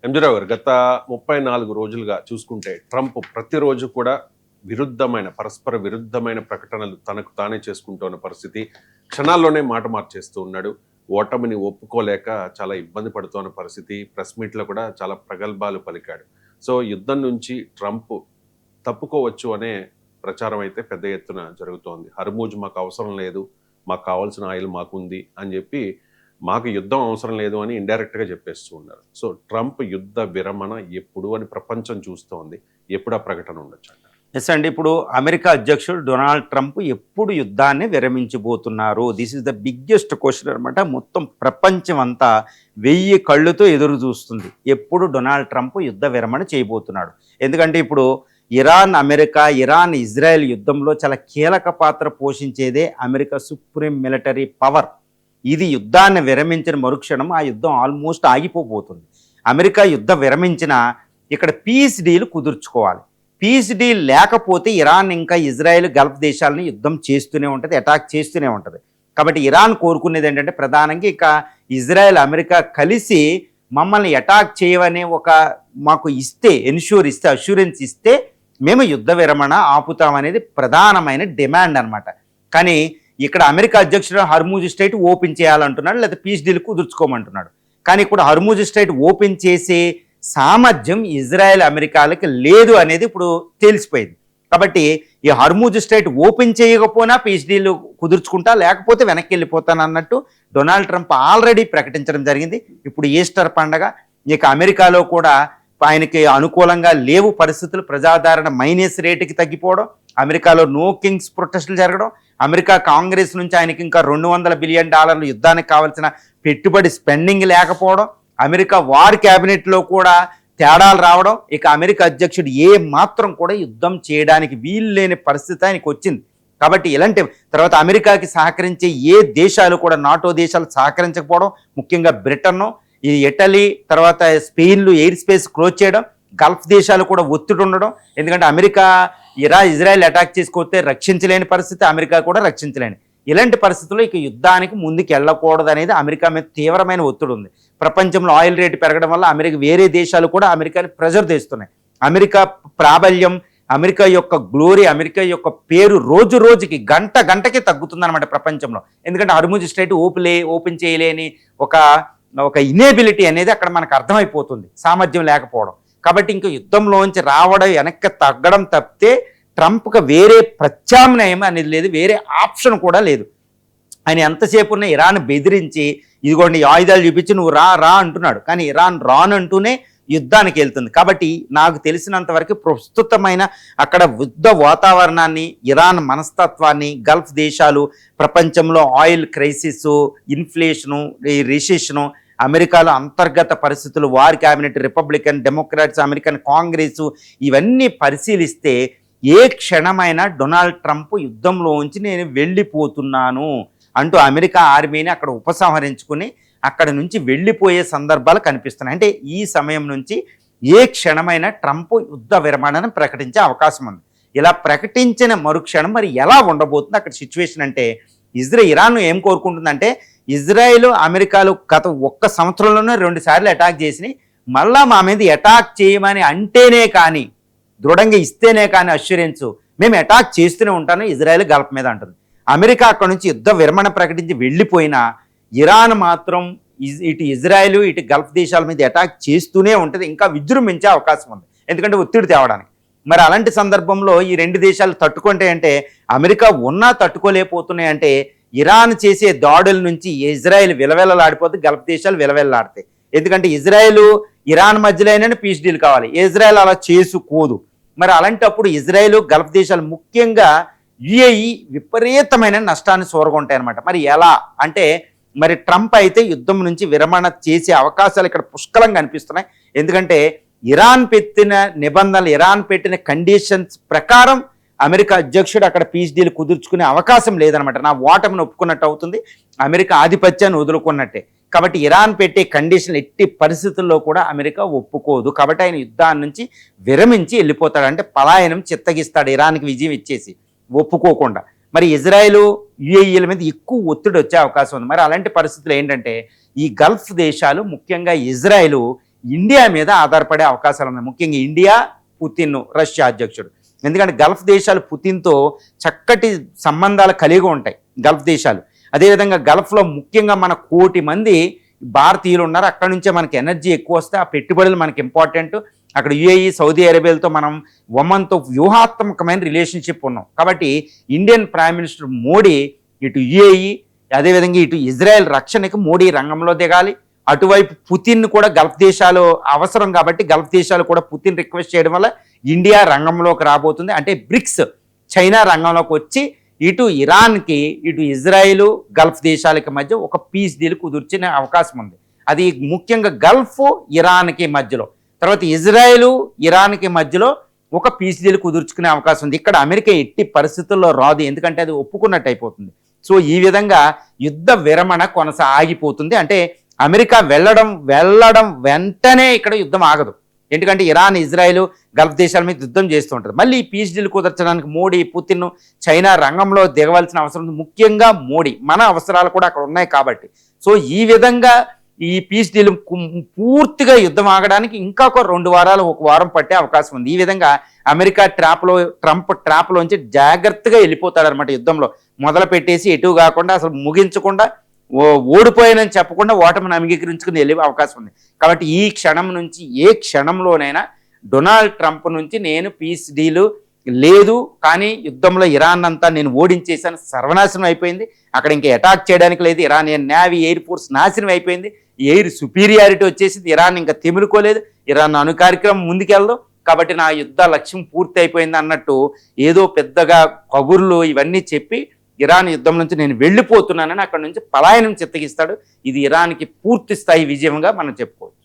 ఎంజీరావు గారు గత 34 రోజులుగా చూసుకుంటే ట్రంప్ ప్రతిరోజు కూడా పరస్పర విరుద్ధమైన ప్రకటనలు తనకు తానే చేసుకుంటున్న పరిస్థితి. క్షణాల్లోనే మాట మార్చేస్తూ ఉన్నాడు. ఓటమిని ఒప్పుకోలేక చాలా ఇబ్బంది పడుతున్న పరిస్థితి. ప్రెస్ మీట్లో కూడా చాలా ప్రగల్భాలు పలికాడు. సో యుద్ధం నుంచి ట్రంప్ తప్పుకోవచ్చు అనే ప్రచారం అయితే పెద్ద ఎత్తున జరుగుతోంది. హర్మూజ్ మాకు అవసరం లేదు, మాకు కావాల్సిన ఆయిల్ మాకుంది అని చెప్పి మాకు యుద్ధం అవసరం లేదు అని ఇండైరెక్ట్గా చెప్పేస్తూ ఉన్నారు. సో ట్రంప్ యుద్ధ విరమణ ఎప్పుడు అని ప్రపంచం చూస్తోంది. ఎప్పుడు ఆ ప్రకటన ఉండొచ్చు అంటారు? ఎస్ అండి. ఇప్పుడు అమెరికా అధ్యక్షుడు డొనాల్డ్ ట్రంప్ ఎప్పుడు యుద్ధాన్ని విరమించబోతున్నారు? This is the biggest question అనమాట. మొత్తం ప్రపంచం అంతా 1000 కళ్ళుతో ఎదురు చూస్తుంది. ఎప్పుడు డొనాల్డ్ ట్రంప్ యుద్ధ విరమణ చేయబోతున్నాడు? ఎందుకంటే ఇప్పుడు ఇరాన్ ఇజ్రాయెల్ యుద్ధంలో చాలా కీలక పాత్ర పోషించేదే అమెరికా సుప్రీం మిలిటరీ పవర్. ఇది యుద్ధాన్ని విరమించిన మరుక్షణం ఆ యుద్ధం ఆల్మోస్ట్ ఆగిపోబోతుంది. అమెరికా యుద్ధ విరమించిన ఇక్కడ పీస్ డీల్ కుదుర్చుకోవాలి. పీస్ డీల్ లేకపోతే ఇరాన్ ఇంకా ఇజ్రాయెల్ గల్ఫ్ దేశాలను యుద్ధం చేస్తూనే ఉంటుంది, అటాక్ చేస్తూనే ఉంటుంది. కాబట్టి ఇరాన్ కోరుకునేది ఏంటంటే ప్రధానంగా ఇక ఇజ్రాయెల్ అమెరికా కలిసి మమ్మల్ని అటాక్ చేయవనే మాకు అష్యూరెన్స్ ఇస్తే మేము యుద్ధ విరమణ ఆపుతామనేది ప్రధానమైన డిమాండ్ అనమాట. కానీ ఇక్కడ అమెరికా అధ్యక్షుడు హర్మూజ్ స్ట్రైట్ ఓపెన్ చేయాలంటున్నాడు, లేదా పీస్ డీల్ కుదుర్చుకోమంటున్నాడు. కానీ ఇప్పుడు హర్మూజ్ స్ట్రైట్ ఓపెన్ చేసే సామర్థ్యం ఇజ్రాయెల్ అమెరికాలకి లేదు అనేది ఇప్పుడు తెలిసిపోయింది. కాబట్టి ఈ హర్మూజ్ స్ట్రైట్ ఓపెన్ చేయకపోయినా పీస్ డీల్ కుదుర్చుకుంటా, లేకపోతే వెనక్కి వెళ్ళిపోతాను అన్నట్టు డొనాల్డ్ ట్రంప్ ఆల్రెడీ ప్రకటించడం జరిగింది. ఇప్పుడు ఈస్టర్ పండగ, ఇక అమెరికాలో కూడా ఆయనకి అనుకూలంగా లేవు పరిస్థితులు. ప్రజాదరణ -రేటుకి తగ్గిపోవడం, అమెరికాలో నో కింగ్స్ ప్రొటెస్టులు జరగడం, అమెరికా కాంగ్రెస్ నుంచి ఆయనకి ఇంకా $200 బిలియన్ యుద్ధానికి కావాల్సిన పెట్టుబడి స్పెండింగ్ లేకపోవడం, అమెరికా వార్ క్యాబినెట్లో కూడా తేడాలు రావడం, ఇక అమెరికా అధ్యక్షుడు ఏ మాత్రం కూడా యుద్ధం చేయడానికి వీలు లేని పరిస్థితి ఆయనకు వచ్చింది. కాబట్టి ఇలాంటి తర్వాత అమెరికాకి సహకరించే ఏ దేశాలు కూడా నాటో దేశాలు సహకరించకపోవడం, ముఖ్యంగా బ్రిటన్, ఈ ఇటలీ, తర్వాత స్పెయిన్లు ఎయిర్ స్పేస్ క్లోజ్ చేయడం, గల్ఫ్ దేశాలు కూడా ఒత్తిడి ఉండడం. ఎందుకంటే అమెరికా ఇజ్రాయెల్ అటాక్ చేసుకోతే రక్షించలేని పరిస్థితి, అమెరికా కూడా రక్షించలేని. ఇలాంటి పరిస్థితుల్లో ఇక యుద్ధానికి ముందుకు వెళ్ళకూడదు అనేది అమెరికా మీద తీవ్రమైన ఒత్తిడి ఉంది. ప్రపంచంలో ఆయిల్ రేటు పెరగడం వల్ల వేరే దేశాలు కూడా అమెరికాని ప్రెజర్ తెస్తున్నాయి. అమెరికా ప్రాబల్యం, అమెరికా యొక్క గ్లోరీ, అమెరికా యొక్క పేరు రోజు రోజుకి గంటకి తగ్గుతుందన్నమాట ప్రపంచంలో. ఎందుకంటే హర్మూజ్ స్ట్రైట్ ఓపెన్ చేయలేని ఒక ఇనేబిలిటీ అనేది అక్కడ మనకు అర్థమైపోతుంది, సామర్థ్యం లేకపోవడం. కాబట్టి ఇంకా యుద్ధంలోంచి రావడం, వెనక్కి తగ్గడం తప్పితే ట్రంప్కి వేరే ప్రత్యామ్నాయం అనేది లేదు, వేరే ఆప్షన్ కూడా లేదు. ఆయన ఎంతసేపు ఉన్న ఇరాన్ బెదిరించి ఇదిగోండి ఆయుధాలు చూపించి నువ్వు రా అంటున్నాడు. కానీ ఇరాన్ రానంటూనే యుద్ధానికి వెళ్తుంది. కాబట్టి నాకు తెలిసినంత వరకు ప్రస్తుతమైన అక్కడ యుద్ధ వాతావరణాన్ని, ఇరాన్ మనస్తత్వాన్ని, గల్ఫ్ దేశాలు, ప్రపంచంలో ఆయిల్ క్రైసిస్, ఇన్ఫ్లేషను, రిసెషను, అమెరికాలో అంతర్గత పరిస్థితులు, war cabinet, Republican, Democrats, American Congress, ఇవన్నీ పరిశీలిస్తే ఏ క్షణమైనా డొనాల్డ్ ట్రంప్ యుద్ధంలోంచి నేను వెళ్ళిపోతున్నాను అంటూ అమెరికా ఆర్మీని అక్కడ ఉపసంహరించుకుని అక్కడ నుంచి వెళ్ళిపోయే సందర్భాలు కనిపిస్తున్నాయి. అంటే ఈ సమయం నుంచి ఏ క్షణమైనా ట్రంప్ యుద్ధ విరమణను ప్రకటించే అవకాశం ఉంది. ఇలా ప్రకటించిన మరుక్షణం మరి ఎలా ఉండబోతుంది అక్కడ సిచ్యువేషన్ అంటే, ఇరాన్ ఏం కోరుకుంటుందంటే, ఇజ్రాయెల్ అమెరికాలు గత 1 సంవత్సరంలోనే 2 సార్లు అటాక్ చేసి మళ్ళా మా మీద అటాక్ చేయమని అంటేనే కానీ, దృఢంగా ఇస్తేనే కానీ అష్యూరెన్స్ మేము అటాక్ చేస్తూనే ఉంటాను ఇజ్రాయెల్ గల్ఫ్ మీద అంటుంది. అమెరికా అక్కడ నుంచి యుద్ధ విరమణ ప్రకటించి వెళ్ళిపోయినా ఇరాన్ మాత్రం ఇటు ఇజ్రాయెల్, ఇటు గల్ఫ్ దేశాల మీద అటాక్ చేస్తూనే ఉంటుంది, ఇంకా విజృంభించే అవకాశం ఉంది. ఎందుకంటే ఒత్తిడి తేవడానికి. మరి అలాంటి సందర్భంలో ఈ 2 దేశాలు తట్టుకుంటే అంటే, అమెరికా ఉన్నా తట్టుకోలేకపోతున్నాయి అంటే, ఇరాన్ చేసే దాడుల నుంచి ఇజ్రాయెల్ విలవెల్లలాడిపోతే గల్ఫ్ దేశాలు విలవెల్లాడతాయి. ఎందుకంటే ఇజ్రాయెల్ ఇరాన్ మధ్యలో అయినా పీస్ డీల్ కావాలి, ఇజ్రాయెల్ అలా చేసుకోదు. మరి అలాంటప్పుడు ఇజ్రాయెల్ గల్ఫ్ దేశాలు, ముఖ్యంగా యుఏఈ విపరీతమైన నష్టాన్ని సోరగొంటాయి అనమాట. మరి ఎలా అంటే, మరి ట్రంప్ అయితే యుద్ధం నుంచి విరమణ చేసే అవకాశాలు ఇక్కడ పుష్కలంగా అనిపిస్తున్నాయి. ఎందుకంటే ఇరాన్ పెట్టిన నిబంధనలు, ఇరాన్ పెట్టిన కండిషన్స్ ప్రకారం అమెరికా అధ్యక్షుడు అక్కడ పీస్ డీల్ కుదుర్చుకునే అవకాశం లేదనమాట. నా ఓటమిని ఒప్పుకున్నట్టు అవుతుంది, అమెరికా ఆధిపత్యాన్ని వదులుకున్నట్టే. కాబట్టి ఇరాన్ పెట్టే కండిషన్లు ఎట్టి పరిస్థితుల్లో కూడా అమెరికా ఒప్పుకోదు. కాబట్టి ఆయన యుద్ధాన్ని నుంచి విరమించి వెళ్ళిపోతాడు, అంటే పలాయనం చిత్తగిస్తాడు ఇరాన్కి విజయం ఇచ్చేసి ఒప్పుకోకుండా. మరి ఇజ్రాయెల్, యుఏఈల మీద ఎక్కువ ఒత్తిడి వచ్చే అవకాశం ఉంది. మరి అలాంటి పరిస్థితులు ఏంటంటే, ఈ గల్ఫ్ దేశాలు, ముఖ్యంగా ఇజ్రాయెల్ ఇండియా మీద ఆధారపడే అవకాశాలు ఉన్నాయి. ముఖ్యంగా ఇండియా, పుతిన్, రష్యా అధ్యక్షుడు. ఎందుకంటే గల్ఫ్ దేశాలు పుతిన్తో చక్కటి సంబంధాలు కలిగి ఉంటాయి గల్ఫ్ దేశాలు. అదేవిధంగా గల్ఫ్లో ముఖ్యంగా మన 1 కోటి మంది భారతీయులు ఉన్నారు. అక్కడ నుంచే మనకి ఎనర్జీ ఎక్కువ వస్తే ఆ పెట్టుబడులు మనకి ఇంపార్టెంట్. అక్కడ యుఏఈ, సౌదీ అరేబియాలతో మనం ఒమన్తో వ్యూహాత్మకమైన రిలేషన్షిప్ ఉన్నాం. కాబట్టి ఇండియన్ ప్రైమ్ మినిస్టర్ మోడీ ఇటు యుఏఈ, అదేవిధంగా ఇటు ఇజ్రాయెల్ రక్షణకి మోడీ రంగంలో దిగాలి. అటువైపు పుతిన్ కూడా గల్ఫ్ దేశాలు అవసరం కాబట్టి గల్ఫ్ దేశాలు కూడా పుతిన్ రిక్వెస్ట్ చేయడం వల్ల ఇండియా రంగంలోకి రాబోతుంది. అంటే బ్రిక్స్, చైనా రంగంలోకి వచ్చి ఇటు ఇరాన్కి, ఇటు ఇజ్రాయిల్, గల్ఫ్ దేశాలకి మధ్య ఒక పీస్ డీల్ కుదుర్చిన అవకాశం ఉంది. అది ముఖ్యంగా గల్ఫ్, ఇరాన్కి మధ్యలో, తర్వాత ఇజ్రాయిల్, ఇరాన్కి మధ్యలో ఒక పీస్ డీల్ కుదుర్చుకునే అవకాశం ఉంది. ఇక్కడ అమెరికా ఎట్టి పరిస్థితుల్లో రాదు, ఎందుకంటే అది ఒప్పుకున్నట్టు అయిపోతుంది. సో ఈ విధంగా యుద్ధ విరమణ ఆగిపోతుంది. అంటే అమెరికా వెళ్ళడం వెంటనే ఇక్కడ యుద్ధం ఆగదు. ఎందుకంటే ఇరాన్, ఇజ్రాయెల్, గల్ఫ్ దేశాల మీద యుద్ధం చేస్తూ ఉంటుంది. మళ్ళీ పీస్ డీల్ కుదర్చడానికి మోడీ, పుతిన్, చైనా రంగంలో దిగవలసిన అవసరం ఉంది. ముఖ్యంగా మోడీ, మన అవసరాలు కూడా అక్కడ ఉన్నాయి కాబట్టి. సో ఈ విధంగా ఈ పీస్ డీల్ పూర్తిగా యుద్ధం ఆగడానికి ఇంకా ఒక 2 వారాలు, 1 వారం పట్టే అవకాశం ఉంది. ఈ విధంగా అమెరికా ట్రంప్ ట్రాప్లోంచి జాగ్రత్తగా వెళ్ళిపోతాడనమాట. యుద్ధంలో మొదలు పెట్టేసి ఎటు కాకుండా అసలు ముగించకుండా ఓడిపోయానని చెప్పకుండా ఓటమిని అంగీకరించుకుని వెళ్ళే అవకాశం ఉంది. కాబట్టి ఈ క్షణం నుంచి ఏ క్షణంలోనైనా డొనాల్డ్ ట్రంప్ నుంచి నేను పీస్ డీలు లేదు, కానీ యుద్ధంలో ఇరాన్ అంతా నేను ఓడించేసాను, సర్వనాశనం అయిపోయింది, అక్కడ ఇంకా అటాక్ చేయడానికి లేదు, ఇరానియన్ నేవీ, ఎయిర్ ఫోర్స్ నాశనం అయిపోయింది, ఎయిర్ సుపీరియారిటీ వచ్చేసింది, ఇరాన్ ఇంకా తిమిరుకోలేదు, ఇరాన్ అణు కార్యక్రమం ముందుకెళ్దాం, కాబట్టి నా యుద్ధ లక్ష్యం పూర్తి అయిపోయింది అన్నట్టు ఏదో పెద్దగా కబుర్లు ఇవన్నీ చెప్పి ఇరాన్ యుద్ధం నుంచి నేను వెళ్ళిపోతున్నానని అక్కడ నుంచి పలాయనం చిత్తగిస్తాడు. ఇది ఇరాన్కి పూర్తి స్థాయి విజయంగా మనం చెప్పుకోవచ్చు.